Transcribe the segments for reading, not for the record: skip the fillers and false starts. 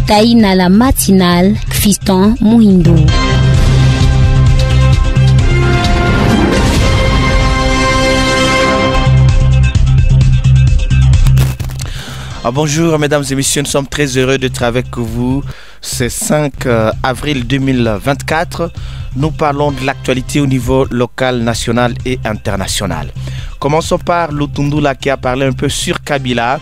Taïna la matinale, Fiston Muhindo. Bonjour mesdames et messieurs, nous sommes très heureux d'être avec vous. C'est 5 avril 2024. Nous parlons de l'actualité au niveau local, national et international. Commençons par Lutundula qui a parlé un peu sur Kabila.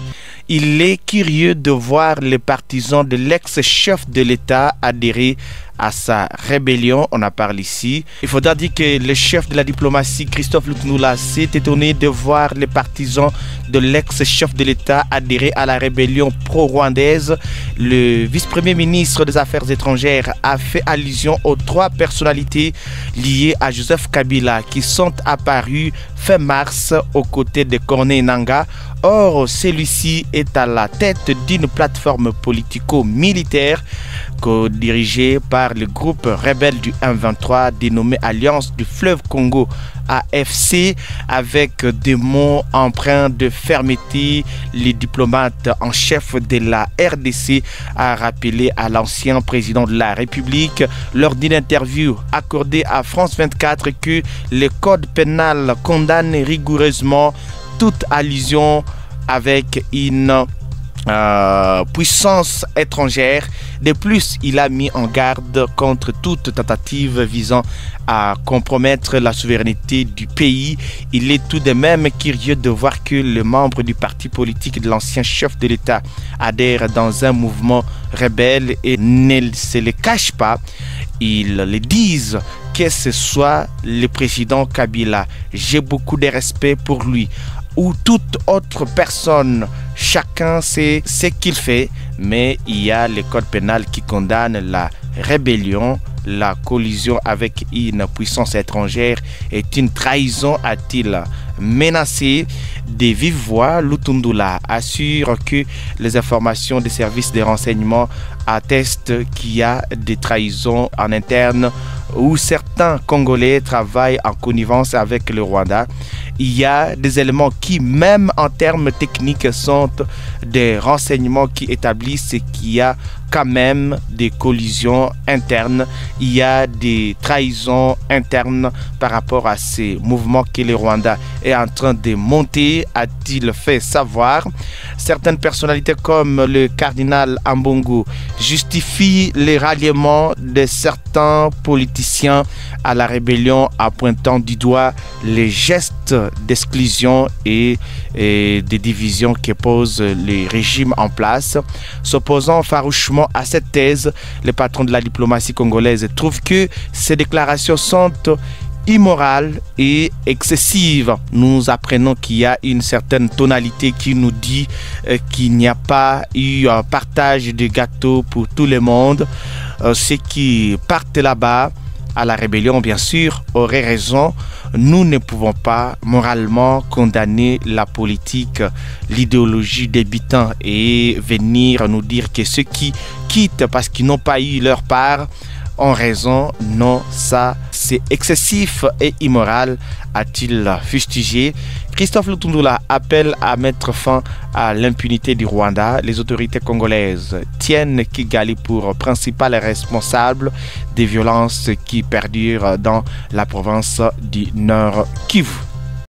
Il est curieux de voir les partisans de l'ex-chef de l'État adhérer à sa rébellion. On en parle ici. Il faudra dire que le chef de la diplomatie, Christophe Lutundula, s'est étonné de voir les partisans de l'ex-chef de l'État adhérer à la rébellion pro-rwandaise. Le vice-premier ministre des Affaires étrangères a fait allusion aux 3 personnalités liées à Joseph Kabila qui sont apparues fin mars aux côtés de Corneille Nangaa. Or, celui-ci est à la tête d'une plateforme politico-militaire dirigée par le groupe rebelle du M23 dénommé Alliance du Fleuve Congo AFC, avec des mots empreints de fermeté. Le diplomate en chef de la RDC a rappelé à l'ancien président de la République lors d'une interview accordée à France 24 que le code pénal condamne rigoureusement toute allusion avec une puissance étrangère. De plus, il a mis en garde contre toute tentative visant à compromettre la souveraineté du pays. Il est tout de même curieux de voir que les membres du parti politique de l'ancien chef de l'État adhèrent dans un mouvement rebelle et ne se le cachent pas. Ils le disent, que ce soit le président Kabila, j'ai beaucoup de respect pour lui, ou toute autre personne. Chacun sait ce qu'il fait, mais il y a le code pénal qui condamne la rébellion. La collision avec une puissance étrangère est une trahison, a-t-il menacé. De vive voix, Lutundula assure que les informations des services de renseignement attestent qu'il y a des trahisons en interne où certains Congolais travaillent en connivence avec le Rwanda. Il y a des éléments qui, même en termes techniques, sont des renseignements qui établissent qu'il y a quand même des collisions internes. Il y a des trahisons internes par rapport à ces mouvements que le Rwanda est en train de monter, a-t-il fait savoir. Certaines personnalités comme le cardinal Ambongo justifient les ralliements de certains politiciens à la rébellion en pointant du doigt les gestes d'exclusion et des divisions que posent les régimes en place. S'opposant farouchement à cette thèse, le patron de la diplomatie congolaise trouve que ces déclarations sont immorales et excessives. Nous apprenons qu'il y a une certaine tonalité qui nous dit qu'il n'y a pas eu un partage de gâteaux pour tout le monde. Ceux qui partent là-bas à la rébellion, bien sûr, auraient raison. Nous ne pouvons pas moralement condamner la politique, l'idéologie des habitants et venir nous dire que ceux qui quittent parce qu'ils n'ont pas eu leur part ont raison. Non, ça c'est excessif et immoral, a-t-il fustigé. Christophe Lutundula appelle à mettre fin à l'impunité du Rwanda. Les autorités congolaises tiennent Kigali pour principal responsable des violences qui perdurent dans la province du Nord Kivu.